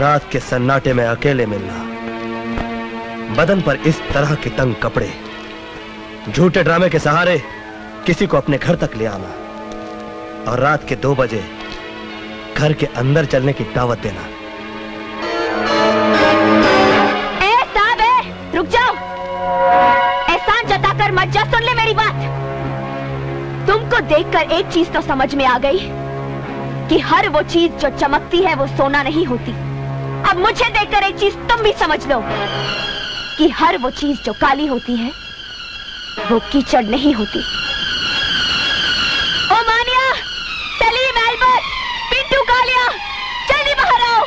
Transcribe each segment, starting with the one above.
रात के सन्नाटे में अकेले मिलना, बदन पर इस तरह के तंग कपड़े, झूठे ड्रामे के सहारे किसी को अपने घर तक ले आना और रात के 2 बजे घर के अंदर चलने की दावत देना। रुक जाओ, एहसान जताकर मत जा, सुन ले मेरी बात। तुमको देखकर एक चीज तो समझ में आ गई कि हर वो चीज जो चमकती है वो सोना नहीं होती। अब मुझे देखकर एक चीज तुम भी समझ लो कि हर वो चीज जो काली होती है वो कीचड़ नहीं होती। ओ मानिया, सलीम, एल्बर्ट, पिंटू, कालिया, जल्दी बाहर आओ।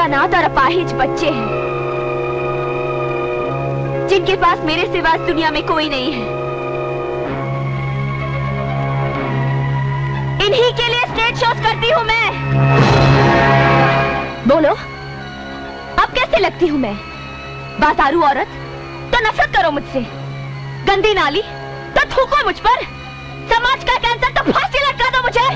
अनाथ और अपाहिज बच्चे हैं जिनके पास मेरे सिवा दुनिया में कोई नहीं है। इन्हीं के लिए स्टेज शोज करती हूँ मैं। बोलो, अब कैसे लगती हूँ मैं? बाजारू औरत तो नफरत करो मुझसे, गंदी नाली तो थूको मुझ पर, समाज का कैंसर तो फांसी लटका दो मुझे।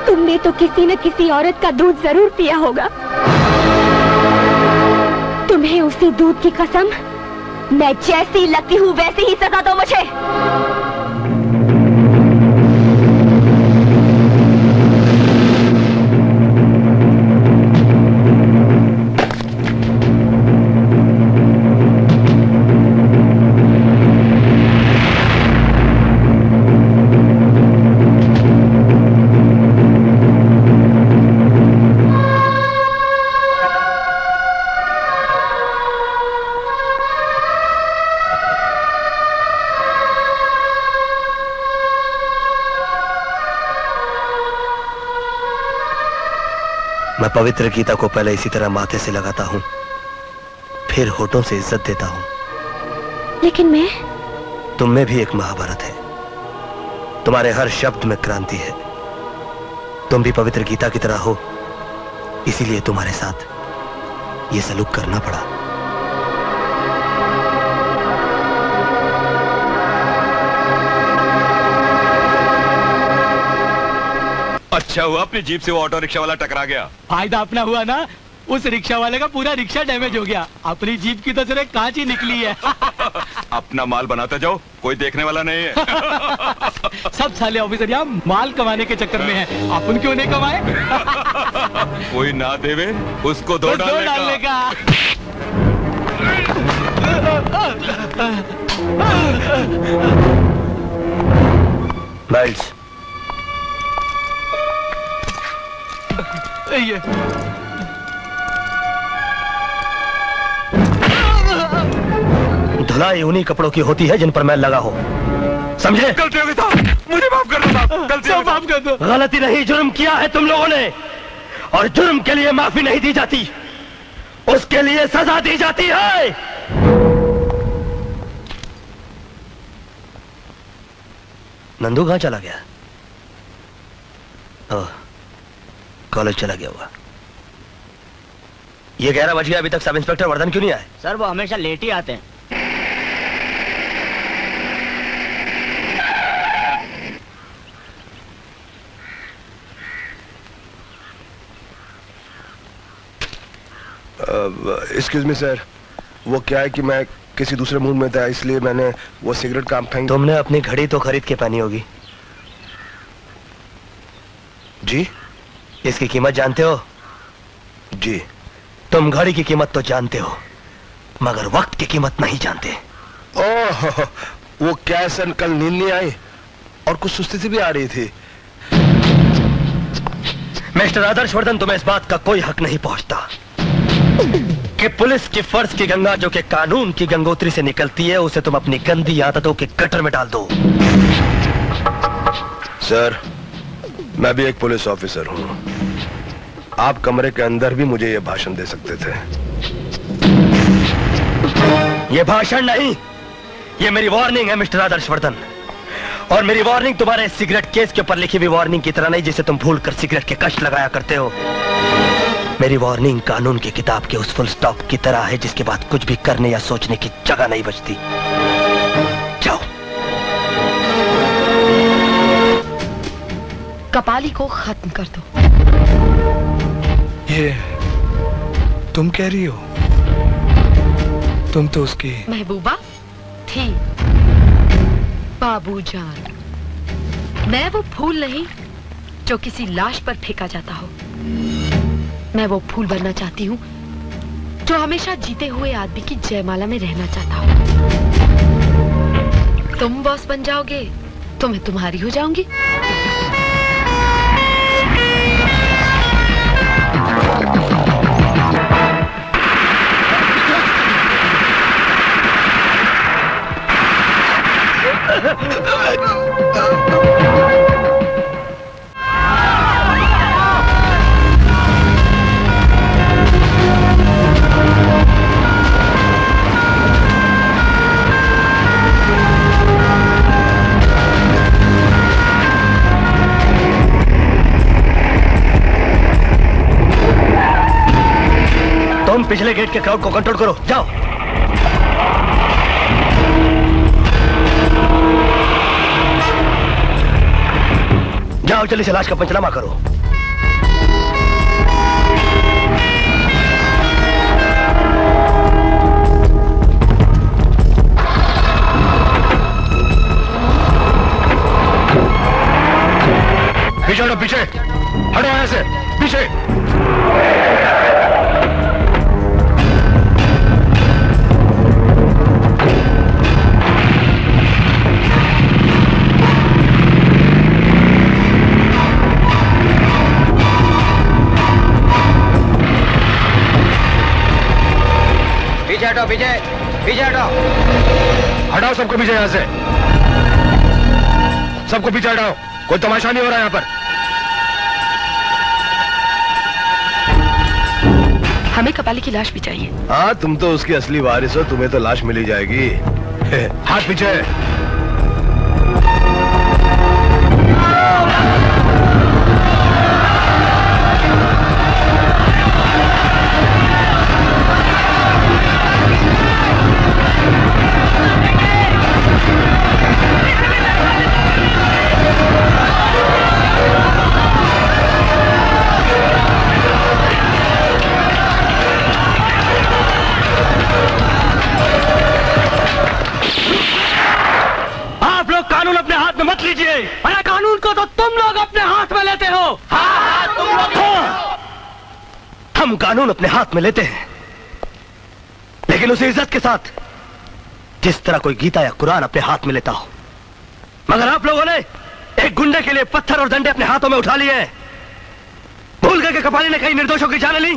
तुमने तो किसी न किसी औरत का दूध जरूर पिया होगा। तुम्हें उसी दूध की कसम, मैं जैसी लगती हूँ वैसी ही सजा दो मुझे। मैं पवित्र गीता को पहले इसी तरह माथे से लगाता हूं, फिर होठों से इज्जत देता हूं। लेकिन मैं, तुम में भी एक महाभारत है, तुम्हारे हर शब्द में क्रांति है। तुम भी पवित्र गीता की तरह हो, इसीलिए तुम्हारे साथ ये सलूक करना पड़ा। अच्छा हुआ अपनी जीप से वो ऑटो रिक्शा वाला टकरा गया। फायदा अपना हुआ ना, उस रिक्शा वाले का पूरा रिक्शा डैमेज हो गया। अपनी जीप की तो सिर्फ कांच ही निकली है। अपना माल बनाते जाओ, कोई देखने वाला नहीं है। सब साले ऑफिसर यहाँ माल कमाने के चक्कर में है, अपन क्यों नहीं कमाए? कोई ना देवे उसको दो डालने का। बेल्ट्स। ये धुलाई उन्हीं कपड़ों की होती है जिन पर मैल लगा हो, समझे? गलती हो गई था, मुझे माफ कर दो साहब, गलती माफ कर दो। गलती नहीं, जुर्म किया है तुम लोगों ने, और जुर्म के लिए माफी नहीं दी जाती, उसके लिए सजा दी जाती है। नंदू कहां चला गया? ओह, कॉलेज चला गया होगा। ये 11 बज गया, अभी तक सब इंस्पेक्टर वर्धन क्यों नहीं आए? सर वो हमेशा लेट ही आते हैं। एक्सक्यूज मी सर, वो क्या है कि मैं किसी दूसरे मूड में था, इसलिए मैंने वो सिगरेट काम फेंक। तुमने अपनी घड़ी तो खरीद के पहनी होगी। जी? इसकी कीमत जानते हो? जी। तुम घड़ी की कीमत तो जानते हो, मगर वक्त की कीमत नहीं जानते। ओह, वो क्या सर, कल नींद नहीं आई और कुछ सुस्ती सी भी आ रही थी। मिस्टर आदर्शवर्धन, तुम्हें इस बात का कोई हक नहीं पहुंचता कि पुलिस की फर्ज की गंगा जो कि कानून की गंगोत्री से निकलती है, उसे तुम अपनी गंदी आदतों के गटर में डाल दो। सर, मैं भी एक पुलिस ऑफिसर हूं। आप कमरे के अंदर भी मुझे यह भाषण दे सकते थे। ये भाषण नहीं, ये मेरी वार्निंग है मिस्टर आदर्शवर्धन। और मेरी वार्निंग तुम्हारे सिगरेट केस के ऊपर लिखी हुई वार्निंग की तरह नहीं, जिसे तुम भूलकर सिगरेट के कष्ट लगाया करते हो। मेरी वार्निंग कानून की किताब के उस फुल स्टॉप की तरह है, जिसके बाद कुछ भी करने या सोचने की जगह नहीं बचती। जाओ। कपाली को खत्म कर दो। ये तुम कह रही हो? तुम तो उसकी महबूबा थी। बाबूजान, मैं वो फूल नहीं जो किसी लाश पर फेंका जाता हो। मैं वो फूल बनना चाहती हूँ जो हमेशा जीते हुए आदमी की जयमाला में रहना चाहता हूँ। तुम बॉस बन जाओगे तो मैं तुम्हारी हो जाऊंगी। तुम पिछले गेट के क्राउड को कंट्रोल करो। जाओ। जाओ जल्दी से लाश का पंचनामा करो। पीछे हटो, पीछे हटो, यहाँ से पीछे। हटो, पीछे पीछे हटो। हटाओ सबको पीछे, यहाँ से सबको पीछे हटाओ। कोई तमाशा नहीं हो रहा यहाँ पर। हमें कपाली की लाश भी चाहिए। हाँ, तुम तो उसकी असली वारिस हो, तुम्हें तो लाश मिली जाएगी। हाथ पीछे। कानून अपने हाथ में मत लीजिए। अरे कानून को तो तुम लोग अपने हाथ में लेते हो। हाँ, तुम लोग। हाँ, हम कानून अपने हाथ में लेते हैं, लेकिन उसी इज्जत के साथ जिस तरह कोई गीता या कुरान अपने हाथ में लेता हो। मगर आप लोगों ने एक गुंडे के लिए पत्थर और डंडे अपने हाथों में उठा लिए हैं। भूल गए कि कपाली ने कई निर्दोषों की जान ली।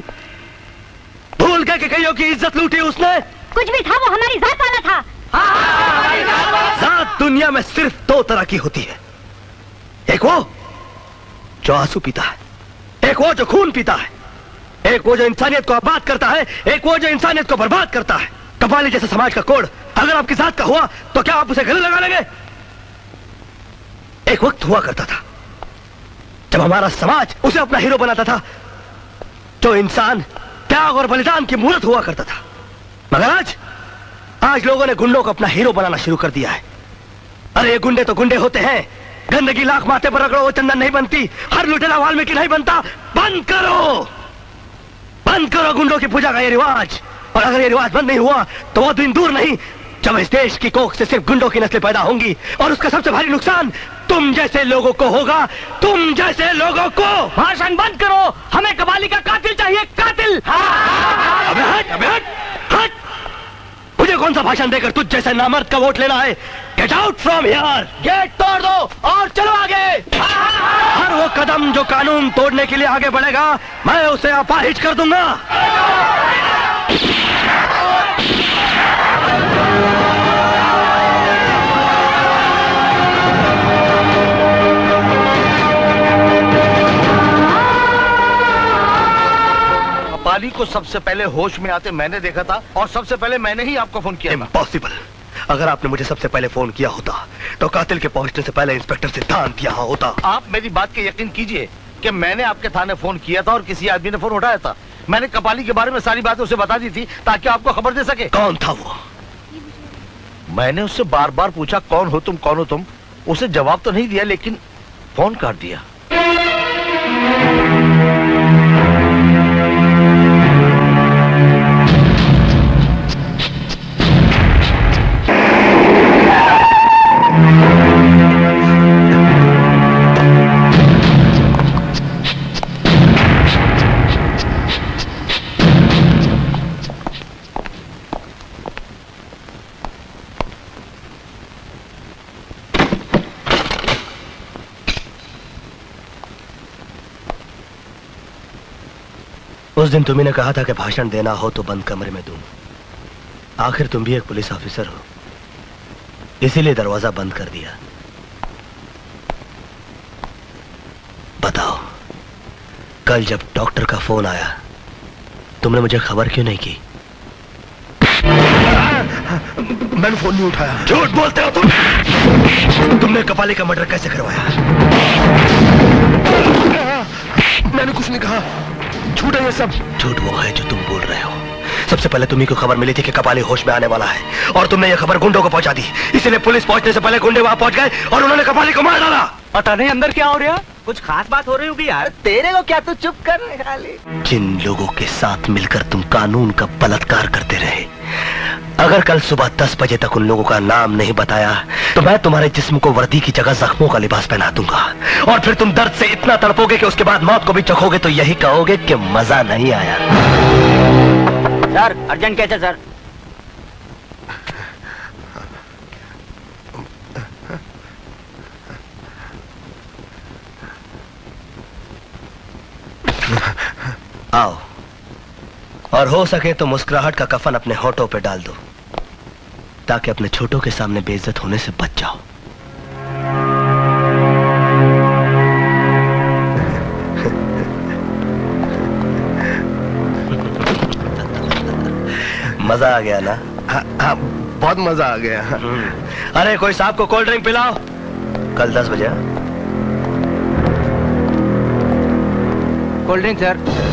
भूल गए कि कईयों की इज्जत लूटी उसने। कुछ भी था, वो हमारी जात वाला था। जात दुनिया में सिर्फ दो तरह की होती है। एक वो जो आंसू पीता है, एक वो जो खून पीता है, एक वो जो इंसानियत को आबाद करता है, एक वो जो इंसानियत को बर्बाद करता है। कपाली जैसे समाज का कोड अगर आपकी जात का हुआ तो क्या आप उसे गले लगा लेंगे? एक वक्त हुआ करता था जब हमारा समाज उसे अपना हीरो बनाता था, जो इंसान त्याग और बलिदान की मूर्त हुआ करता था। मगर आज लोगों ने गुंडों को अपना हीरो बनाना शुरू कर दिया है। अरे ये गुंडे तो गुंडे होते हैं। गंदगी लाख माथे पर रगड़ो वो चंदन नहीं बनती। हर लुटेरा वाल्मीकि नहीं बनता। बंद करो, बंद करो गुंडों की पूजा का ये रिवाज। और अगर ये रिवाज बंद नहीं हुआ तो वो दिन दूर नहीं जब इस देश की कोख से सिर्फ गुंडों की नस्लें पैदा होंगी, और उसका सबसे भारी नुकसान तुम जैसे लोगों को होगा। तुम जैसे लोगों को। भाषण बंद करो, हमें कबाली का कातिल चाहिए, कातिल। अबे हट, अबे हट, हट। मुझे कौन सा भाषण देकर तुझ जैसे नामर्द का वोट लेना है? Get out from here. Gate तोड़ दो और चलो आगे। हर वो कदम जो कानून तोड़ने के लिए आगे बढ़ेगा, मैं उसे अपाहिज कर दूंगा। कपाली को सबसे पहले होश में आते मैंने देखा था और सबसे पहले मैंने ही आपको फोन किया था। इम्पॉसिबल। अगर आपने मुझे सबसे पहले फोन किया होता तो कातिल के पहुंचने से पहले इंस्पेक्टर सिद्धांत यहाँ होता। आप मेरी बात के यकीन कीजिए कि मैंने आपके थाने फोन किया था और किसी आदमी ने फोन उठाया था। मैंने कपाली के बारे में सारी बातें उसे बता दी थी ताकि आपको खबर दे सके। कौन था वो? मैंने उससे बार बार पूछा कौन हो तुम, कौन हो तुम। उसे जवाब तो नहीं दिया लेकिन फोन काट दिया। उस दिन तुम्ही ने कहा था कि भाषण देना हो तो बंद कमरे में दूं। आखिर तुम भी एक पुलिस ऑफिसर हो, इसीलिए दरवाजा बंद कर दिया। बताओ, कल जब डॉक्टर का फोन आया तुमने मुझे खबर क्यों नहीं की? मैंने फोन नहीं उठाया। झूठ बोलते हो तुम। तुमने कपाली का मर्डर कैसे करवाया? मैंने कुछ नहीं कहा, झूठ है ये सब। झूठ वो है जो तुम बोल रहे हो। सबसे पहले तुम्ही को खबर मिली थी कि कपाली होश में आने वाला है और तुमने ये खबर गुंडों को पहुंचा दी। इसीलिए पुलिस पहुंचने से पहले गुंडे वहां पहुंच गए और उन्होंने कपाली को मार डाला। पता नहीं अंदर क्या हो रहा, कुछ खास बात हो रही होगी यार। तेरे को क्या, तू चुप कर खाली। जिन लोगों के साथ मिलकर तुम कानून का बलात्कार करते रहे, अगर कल सुबह 10 बजे तक उन लोगों का नाम नहीं बताया तो मैं तुम्हारे जिस्म को वर्दी की जगह जख्मों का लिबास पहना दूंगा और फिर तुम दर्द से इतना तड़पोगे कि उसके बाद मौत को भी चखोगे तो यही कहोगे कि मजा नहीं आया। सर अर्जेंट कैसे सर? आओ, और हो सके तो मुस्कुराहट का कफन अपने होठों पे डाल दो ताकि अपने छोटों के सामने बेइज्जत होने से बच जाओ। मजा आ गया ना? हाँ, बहुत मजा आ गया। अरे कोई साहब को कोल्ड ड्रिंक पिलाओ। कल 10 बजे। Cold drink sir.